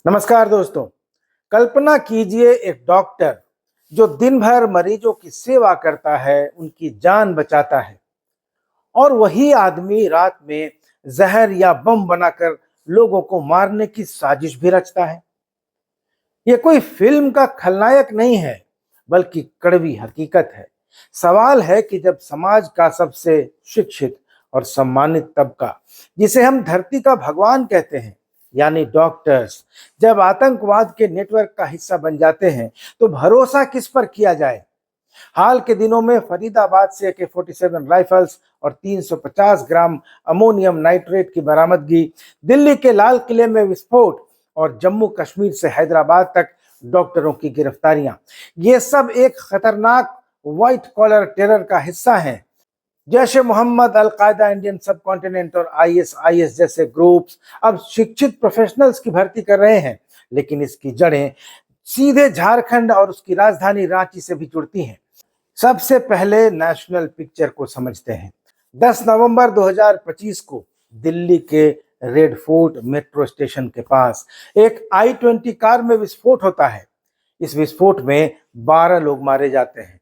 नमस्कार दोस्तों। कल्पना कीजिए एक डॉक्टर जो दिन भर मरीजों की सेवा करता है, उनकी जान बचाता है, और वही आदमी रात में जहर या बम बनाकर लोगों को मारने की साजिश भी रचता है। ये कोई फिल्म का खलनायक नहीं है, बल्कि कड़वी हकीकत है। सवाल है कि जब समाज का सबसे शिक्षित और सम्मानित तबका, जिसे हम धरती का भगवान कहते हैं, यानी डॉक्टर्स, जब आतंकवाद के नेटवर्क का हिस्सा बन जाते हैं, तो भरोसा किस पर किया जाए। हाल के दिनों में फरीदाबाद से AK-47 राइफल्स और 350 ग्राम अमोनियम नाइट्रेट की बरामदगी, दिल्ली के लाल किले में विस्फोट और जम्मू कश्मीर से हैदराबाद तक डॉक्टरों की गिरफ्तारियां, ये सब एक खतरनाक व्हाइट कॉलर टेरर का हिस्सा हैं। जैश-ए मोहम्मद, अल-कायदा, इंडियन सब कॉन्टिनेंट और ISIS जैसे ग्रुप्स अब शिक्षित प्रोफेशनल्स की भर्ती कर रहे हैं, लेकिन इसकी जड़ें सीधे झारखंड और उसकी राजधानी रांची से भी जुड़ती हैं। सबसे पहले नेशनल पिक्चर को समझते हैं। 10 नवंबर 2025 को दिल्ली के रेड फोर्ट मेट्रो स्टेशन के पास एक I-20 कार में विस्फोट होता है। इस विस्फोट में 12 लोग मारे जाते हैं।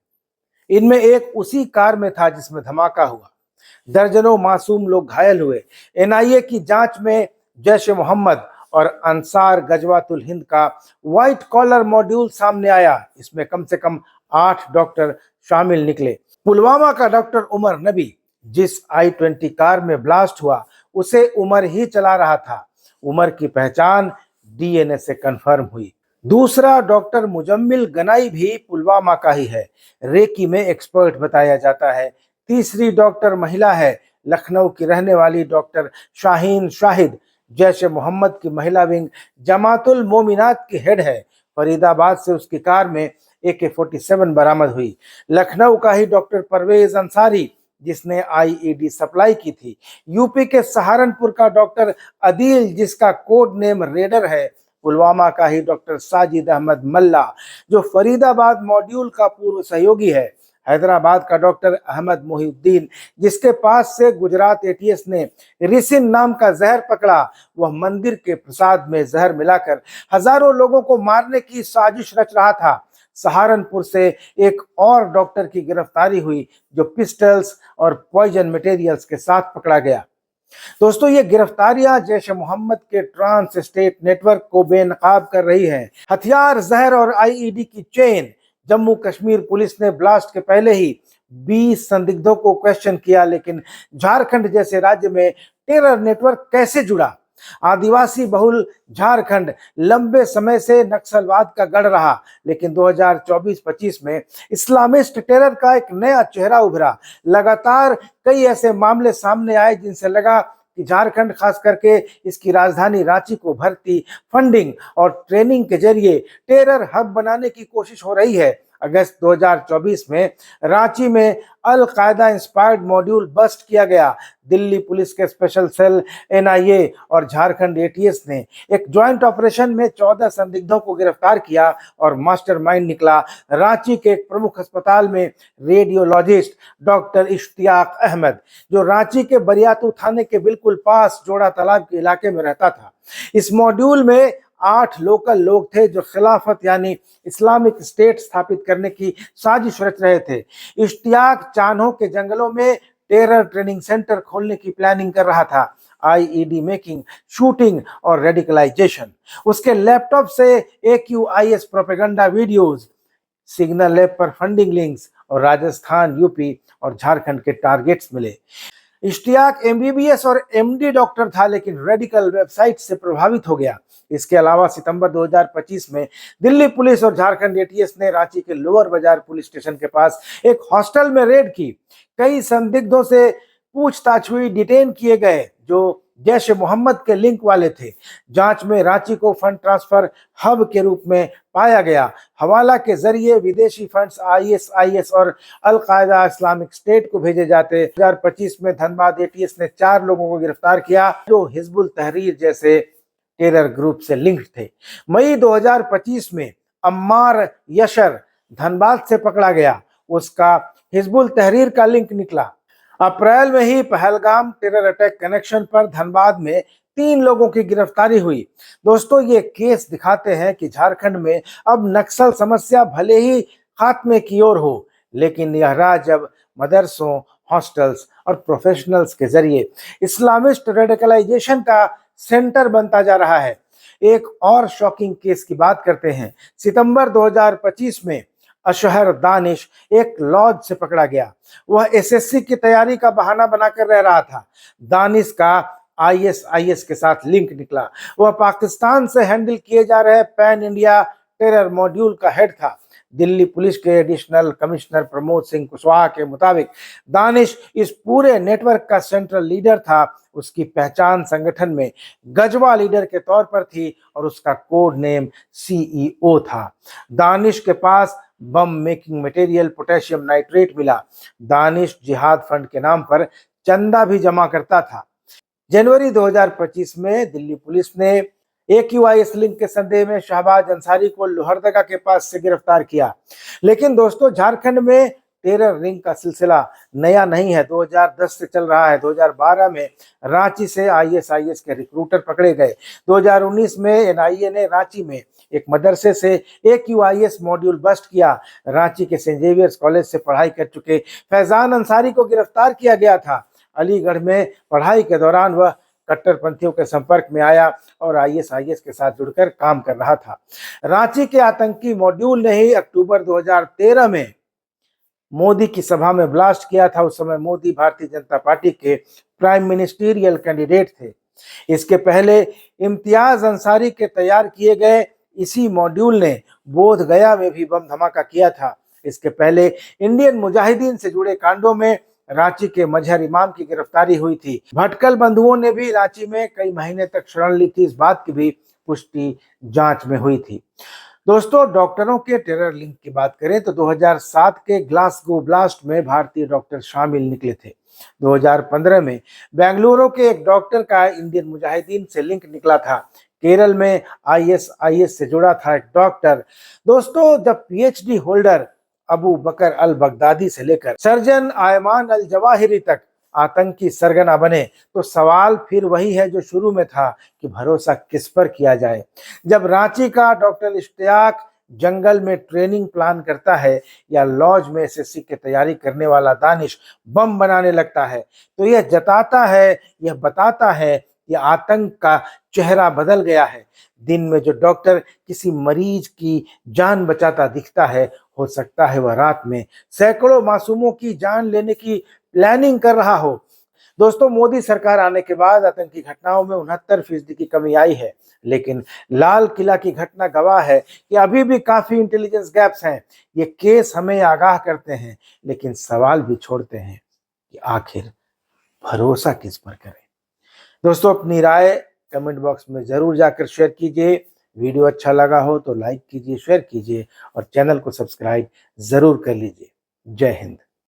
इनमें एक उसी कार में था जिसमें धमाका हुआ। दर्जनों मासूम लोग घायल हुए। NIA की जांच में जैश-ए-मोहम्मद और अंसार गजवातुल हिंद का व्हाइट कॉलर मॉड्यूल सामने आया। इसमें कम से कम 8 डॉक्टर शामिल निकले। पुलवामा का डॉक्टर उमर नबी, जिस I-20 कार में ब्लास्ट हुआ, उसे उमर ही चला रहा था। उमर की पहचान DNA से कंफर्म हुई। दूसरा डॉक्टर मुजम्मिल गनाई भी पुलवामा का ही है, रेकी में एक्सपर्ट बताया जाता है। तीसरी डॉक्टर महिला है, लखनऊ की रहने वाली डॉक्टर शाहीन शाहिद, जैश-ए-मोहम्मद की महिला विंग जमातुल मोमिनात की हेड है। फरीदाबाद से उसकी कार में AK-47 बरामद हुई। लखनऊ का ही डॉक्टर परवेज अंसारी, जिसने IED सप्लाई की थी। यूपी के सहारनपुर का डॉक्टर अदील, जिसका कोड नेम रेडर है। पुलवामा का ही डॉक्टर साजिद अहमद मल्ला, जो फरीदाबाद मॉड्यूल का पूर्व सहयोगी है। हैदराबाद का डॉक्टर अहमद मोहिउद्दीन, जिसके पास से गुजरात ATS ने रिसिन नाम का जहर पकड़ा, वह मंदिर के प्रसाद में जहर मिलाकर हजारों लोगों को मारने की साजिश रच रहा था। सहारनपुर से एक और डॉक्टर की गिरफ्तारी हुई, जो पिस्टल्स और पॉइजन मटेरियल्स के साथ पकड़ा गया। दोस्तों, ये गिरफ्तारियां जैश-ए-मोहम्मद के ट्रांस स्टेट नेटवर्क को बेनकाब कर रही हैं। हथियार, जहर और IED की चेन। जम्मू कश्मीर पुलिस ने ब्लास्ट के पहले ही 20 संदिग्धों को क्वेश्चन किया, लेकिन झारखंड जैसे राज्य में टेरर नेटवर्क कैसे जुड़ा? आदिवासी बहुल झारखंड लंबे समय से नक्सलवाद का गढ़ रहा, लेकिन 2024-25 में इस्लामिस्ट टेरर का एक नया चेहरा उभरा। लगातार कई ऐसे मामले सामने आए जिनसे लगा कि झारखंड, खास करके इसकी राजधानी रांची को भर्ती, फंडिंग और ट्रेनिंग के जरिए टेरर हब बनाने की कोशिश हो रही है। अगस्त 2024 में रांची में अल-कायदा इंस्पायर्ड मॉड्यूल बस्ट किया गया। दिल्ली पुलिस के स्पेशल सेल NIA और झारखंड ATS ने एक ज्वाइंट ऑपरेशन में 14 संदिग्धों को गिरफ्तार किया और मास्टरमाइंड निकला। रांची के एक प्रमुख अस्पताल में रेडियोलॉजिस्ट डॉक्टर इश्तियाक अहमद, जो रांची के बरियातू थाने के बिल्कुल पास जोड़ा तालाब के इलाके में रहता था। इस मॉड्यूल में 8 लोकल लोग थे जो खिलाफत यानी इस्लामिक स्टेट स्थापित करने की साजिश रच रहे थे। इश्तियाक चान्हो के जंगलों में टेरर ट्रेनिंग सेंटर खोलने की प्लानिंग कर रहा था। IED मेकिंग, शूटिंग और रेडिकलाइजेशन। उसके लैपटॉप से AQIS propaganda videos, signal lab पर फंडिंग लिंक्स और राजस्थान, यूपी और झारखंड के टारगेट्स मिले। इश्तियाक MBBS और MD डॉक्टर था, लेकिन रेडिकल वेबसाइट से प्रभावित हो गया। इसके अलावा सितंबर 2025 में दिल्ली पुलिस और झारखंड ATS ने रांची के लोअर बाजार पुलिस स्टेशन के पास एक हॉस्टल में रेड की। कई संदिग्धों से पूछताछ हुई, डिटेन किए गए, जो जैश-ए-मोहम्मद के लिंक वाले थे। जांच में रांची को फंड ट्रांसफर हब के रूप में पाया गया। हवाला के जरिए विदेशी फंड्स ISIS और अल-कायदा इस्लामिक स्टेट को भेजे जाते। 2025 में धनबाद ATS ने 4 लोगों को गिरफ्तार किया, जो हिजबुल तहरीर जैसे टेरर ग्रुप से लिंक्ड थे। मई 2025 में अम्मार यशर धनबाद से पकड़ा गया, उसका हिजबुल तहरीर का लिंक निकला। अप्रैल में ही पहलगाम टेरर अटैक कनेक्शन पर धनबाद में 3 लोगों की गिरफ्तारी हुई। दोस्तों, ये केस दिखाते हैं कि झारखंड में अब नक्सल समस्या भले ही खात्मे की ओर हो, लेकिन यह राज अब मदरसों, हॉस्टल्स और प्रोफेशनल्स के जरिए इस्लामिस्ट रेडिकलाइजेशन का सेंटर बनता जा रहा है। एक और शॉकिंग केस की बात करते हैं। सितंबर 2025 में अशहर दानिश एक लॉज से पकड़ा गया। वह एसएससी की तैयारी का बहाना बनाकर रह रहा था। दानिश का आईएसआईएस के साथ लिंक निकला। वह पाकिस्तान से हैंडल किए जा रहे पैन इंडिया टेरर मॉड्यूल का हेड था। दिल्ली पुलिस के एडिशनल कमिश्नर प्रमोद सिंह कुशवाहा के मुताबिक दानिश इस पूरे नेटवर्क का सेंट्रल लीडर था। उसकी पहचान संगठन में गजवा लीडर के तौर पर थी और उसका कोड नेम सीईओ था। दानिश के पास बम मेकिंग मटेरियल पोटेशियम नाइट्रेट मिला। दानिश जिहाद फंड के नाम पर चंदा भी जमा करता था। जनवरी 2025 में दिल्ली पुलिस ने AQIS लिंक के संदेह में शहबाज अंसारी को लोहरदगा के पास से गिरफ्तार किया। लेकिन दोस्तों, झारखंड में टेरर रिंग का सिलसिला नया नहीं है, 2010 से चल रहा है। 2012 में रांची से ISIS के रिक्रूटर पकड़े गए। 2019 में NIA ने रांची में एक मदरसे से AQIS मॉड्यूल बस्ट किया। रांची के सेंट जेवियर्स कॉलेज से पढ़ाई कर चुके फैजान अंसारी को गिरफ्तार किया गया था। अलीगढ़ में पढ़ाई के दौरान वह कट्टरपंथियों के संपर्क में आया और ISIS के साथ जुड़कर काम कर रहा था। रांची के आतंकी मॉड्यूल ने ही अक्टूबर 2013 में मोदी की सभा में ब्लास्ट किया था। उस समय मोदी भारतीय जनता पार्टी के प्राइम मिनिस्टीरियल कैंडिडेट थे। इसके पहले इम्तियाज अंसारी के तैयार किए गए इसी मॉड्यूल ने बोध गया में भी बम धमाका किया था। इसके पहले इंडियन मुजाहिदीन से जुड़े कांडों में रांची के मजहर इमाम की गिरफ्तारी हुई थी। भटकल बंधुओं ने भी रांची में कई महीने तक शरण ली थी। इस बात की भी पुष्टि जांच में हुई थी। दोस्तों, डॉक्टरों के टेरर लिंक की बात करें तो 2007 के ग्लासगो ब्लास्ट में भारतीय डॉक्टर शामिल निकले थे। 2015 में बेंगलुरु के एक डॉक्टर का इंडियन मुजाहिदीन से लिंक निकला था। केरल में ISIS से जुड़ा था एक डॉक्टर। दोस्तों, जब PhD होल्डर अबू बकर अल बगदादी से लेकर सर्जन आयमान अल जवाहिरी तक आतंकी सरगना बने तो सवाल फिर वही है जो शुरू में था कि भरोसा किस पर किया जाए। जब रांची का डॉक्टर इश्तियाक जंगल में ट्रेनिंग प्लान करता है या लॉज में SSC की तैयारी करने वाला दानिश बम बनाने लगता है, तो यह बताता है कि आतंक का चेहरा बदल गया है। दिन में जो डॉक्टर किसी मरीज की जान बचाता दिखता है, हो सकता है वह रात में सैकड़ों मासूमों की जान लेने की प्लानिंग कर रहा हो। दोस्तों, मोदी सरकार आने के बाद आतंकी घटनाओं में 69% की कमी आई है, लेकिन लाल किला की घटना गवाह है कि अभी भी काफी इंटेलिजेंस गैप्स हैं। ये केस हमें आगाह करते हैं, लेकिन सवाल भी छोड़ते हैं कि आखिर भरोसा किस पर करें। दोस्तों, अपनी राय कमेंट बॉक्स में जरूर जाकर शेयर कीजिए। वीडियो अच्छा लगा हो तो लाइक कीजिए, शेयर कीजिए और चैनल को सब्सक्राइब जरूर कर लीजिए। जय हिंद।